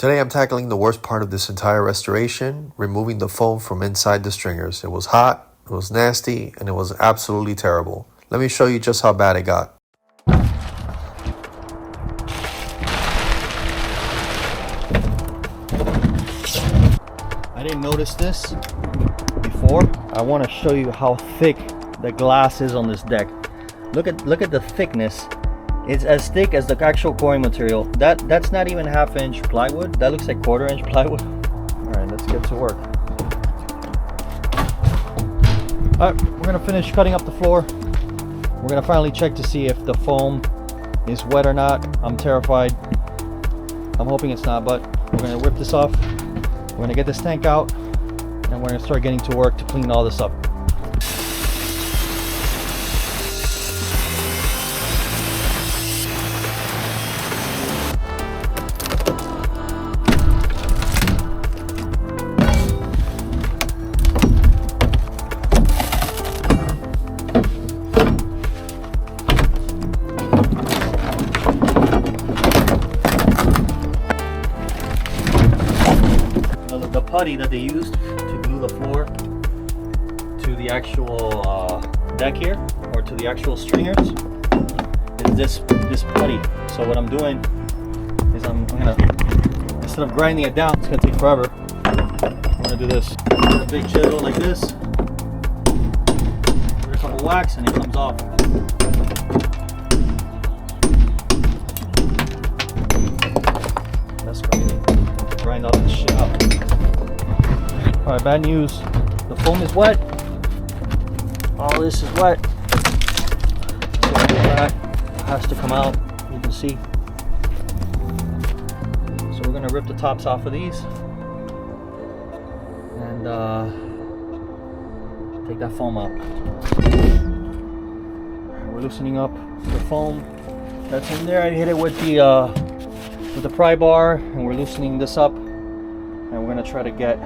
Today I'm tackling the worst part of this entire restoration, removing the foam from inside the stringers. It was hot, it was nasty, and it was absolutely terrible. Let me show you just how bad it got. I didn't notice this before. I want to show you how thick the glass is on this deck. Look at the thickness. It's as thick as the actual coring material. That's not even half-inch plywood. That looks like quarter-inch plywood. All right, let's get to work. All right, we're gonna finish cutting up the floor. We're gonna finally check to see if the foam is wet or not. I'm terrified. I'm hoping it's not, but we're gonna rip this off. We're gonna get this tank out, and we're gonna start getting to work to clean all this up. The putty that they used to glue the floor to the actual deck here, or to the actual stringers, is this putty. So what I'm doing is I'm gonna, instead of grinding it down, it's gonna take forever, I'm gonna do this. A big chisel like this, put a couple whacks, and it comes off. That's crazy. Grind all this shit up. Alright, bad news. The foam is wet. All this is wet. So that has to come out. You can see. So we're gonna rip the tops off of these and take that foam out. We're loosening up the foam that's in there. I hit it with the pry bar, and we're loosening this up, and we're gonna try to get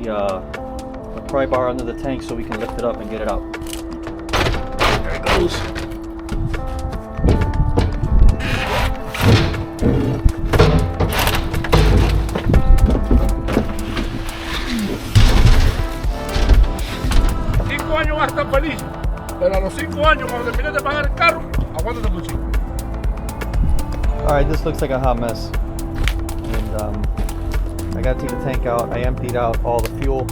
the pry bar under the tank so we can lift it up and get it out. There it goes. Cinco años vas a estar feliz, pero a los 5 años, cuando termines de pagar el carro, aguántate mucho. Alright, this looks like a hot mess. And I gotta take the tank out. I emptied out all the fuel.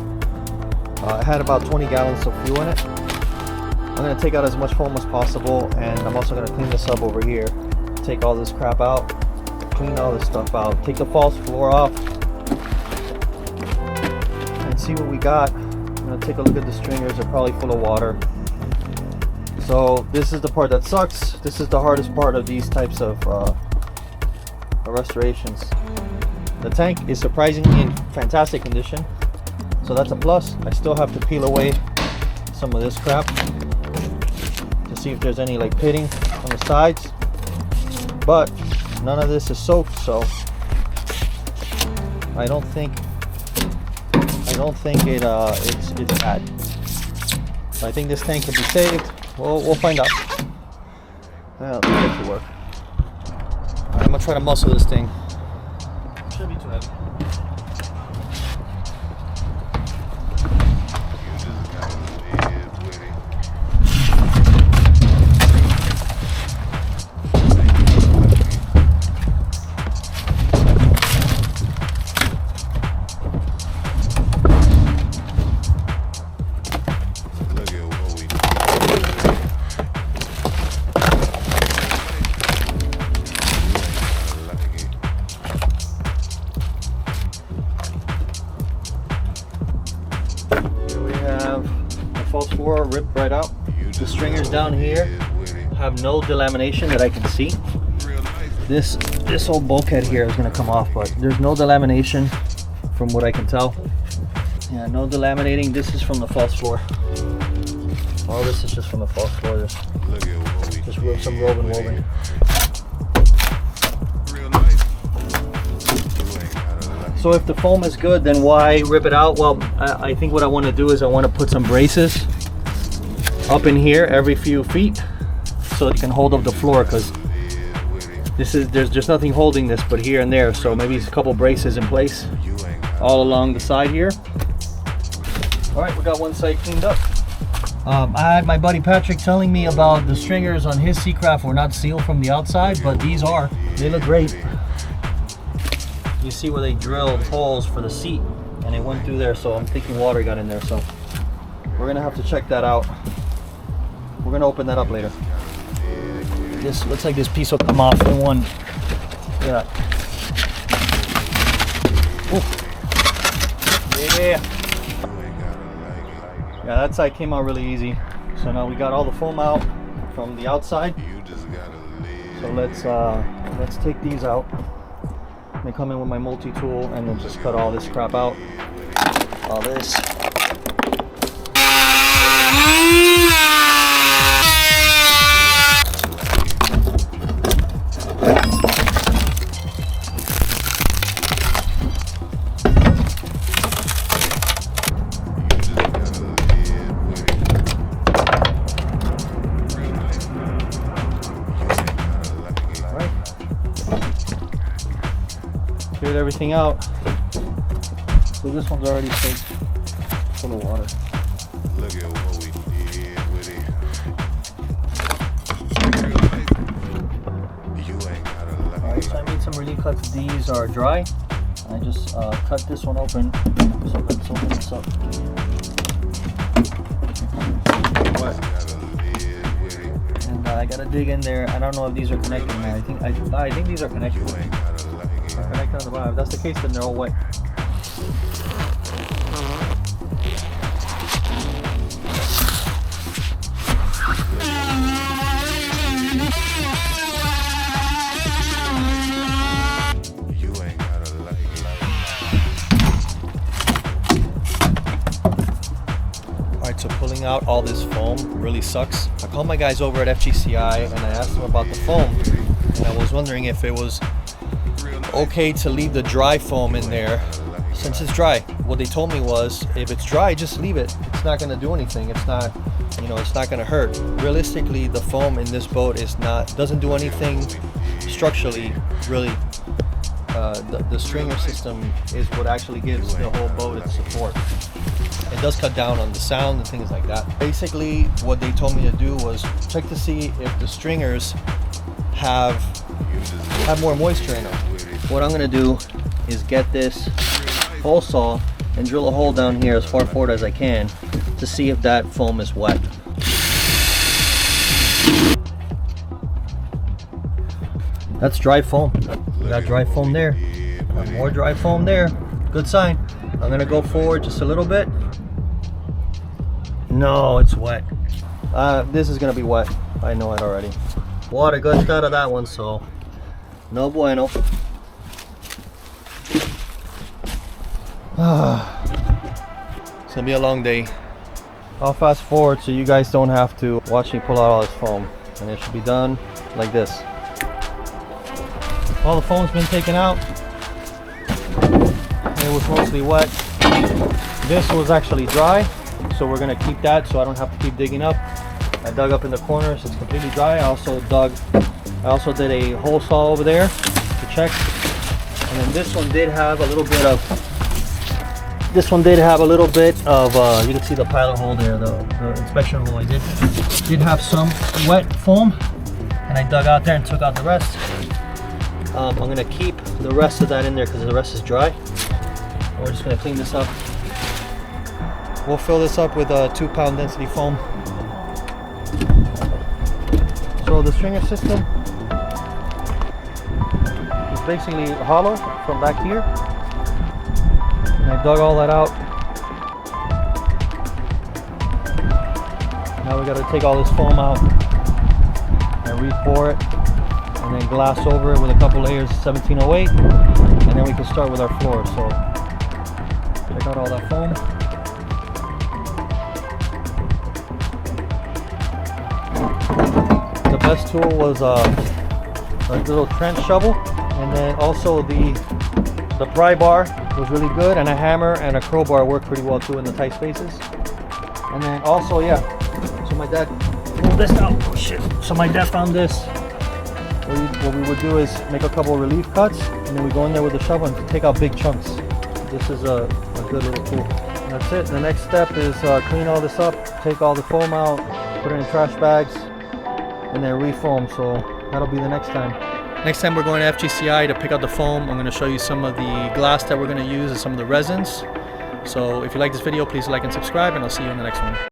I had about 20 gallons of fuel in it. I'm gonna take out as much foam as possible, and I'm also gonna clean this up over here. Take all this crap out, clean all this stuff out, take the false floor off, and see what we got. I'm gonna take a look at the stringers. They're probably full of water. So this is the part that sucks. This is the hardest part of these types of restorations. The tank is surprisingly in fantastic condition, so that's a plus. I still have to peel away some of this crap to see if there's any like pitting on the sides, but none of this is soaked, so I don't think it's bad. I think this tank can be saved. We'll find out. Let's get to work. I'm gonna try to muscle this thing. Shouldn't be too heavy. False floor ripped right out. The stringers down here have no delamination that I can see. This whole bulkhead here is going to come off, but there's no delamination from what I can tell. Yeah, no delaminating. This is from the false floor. All this is just from the false floor. Just some rope and woven. So if the foam is good, then why rip it out? Well, I think what I want to do is I want to put some braces up in here every few feet so it can hold up the floor, because There's just nothing holding this but here and there, so maybe it's a couple braces in place all along the side here. All right, we got one side cleaned up. I had my buddy Patrick telling me about the stringers on his Seacraft were not sealed from the outside, but these are. They look great. You see where they drilled holes for the seat and it went through there, so I'm thinking water got in there, so we're gonna have to check that out. We're gonna open that up later. This looks like this piece will come off in one. Look at that. Ooh. Yeah. Yeah, that side came out really easy. So now we got all the foam out from the outside. So let's take these out. They come in with my multi-tool and then just cut all this crap out. All this. Cleared everything out. So this one's already soaked full of water. Look at what we did with it. You ain't gotta lie. Alright, so I made some relief cuts. These are dry. I just cut this one open. So let's open this up. And I gotta dig in there. I don't know if these are connected now. I think these are connected. Connected on the bottom. If that's the case, then they're all wet. Alright, so pulling out all this foam really sucks. I called my guys over at FGCI and I asked them about the foam, and I was wondering if it was okay to leave the dry foam in there since it's dry. What they told me was, if it's dry, just leave it. It's not going to do anything. It's not, it's not going to hurt. Realistically, the foam in this boat doesn't do anything structurally, really. The stringer system is what actually gives the whole boat its support. It does cut down on the sound and things like that. Basically, what they told me to do was check to see if the stringers have more moisture in them. What I'm gonna do is get this hole saw and drill a hole down here as far forward as I can to see if that foam is wet. That's dry foam. We got dry foam there. Got more dry foam there. Good sign. I'm gonna go forward just a little bit. No, it's wet. This is gonna be wet. I know it already. Water gushed out of that one, so no bueno. It's gonna be a long day. I'll fast forward so you guys don't have to watch me pull out all this foam, and it should be done like this. All the foam's been taken out. It was mostly wet. This was actually dry, so we're gonna keep that so I don't have to keep digging up. I dug up in the corners, it's completely dry. I also did a hole saw over there to check. And then this one did have a little bit of, you can see the pilot hole there, the inspection hole. I did have some wet foam, and I dug out there and took out the rest. I'm gonna keep the rest of that in there because the rest is dry. And we're just gonna clean this up. We'll fill this up with a 2-pound density foam. So the stringer system is basically hollow from back here. And I dug all that out. Now we gotta take all this foam out and re-pour it, and then glass over it with a couple layers of 1708, and then we can start with our floor. So take out all that foam. The best tool was a little trench shovel, and then also the pry bar was really good, and a hammer and a crowbar worked pretty well too in the tight spaces. And then also, yeah, so my dad pulled this out. Oh shit. So my dad found this what we would do is make a couple of relief cuts, and then we go in there with the shovel and take out big chunks. This is a good little tool. And that's it. The next step is clean all this up, take all the foam out, put it in trash bags, and then refoam. So that'll be the next time. Next time we're going to FGCI to pick out the foam. I'm going to show you some of the glass that we're going to use and some of the resins. So if you like this video, please like and subscribe, and I'll see you in the next one.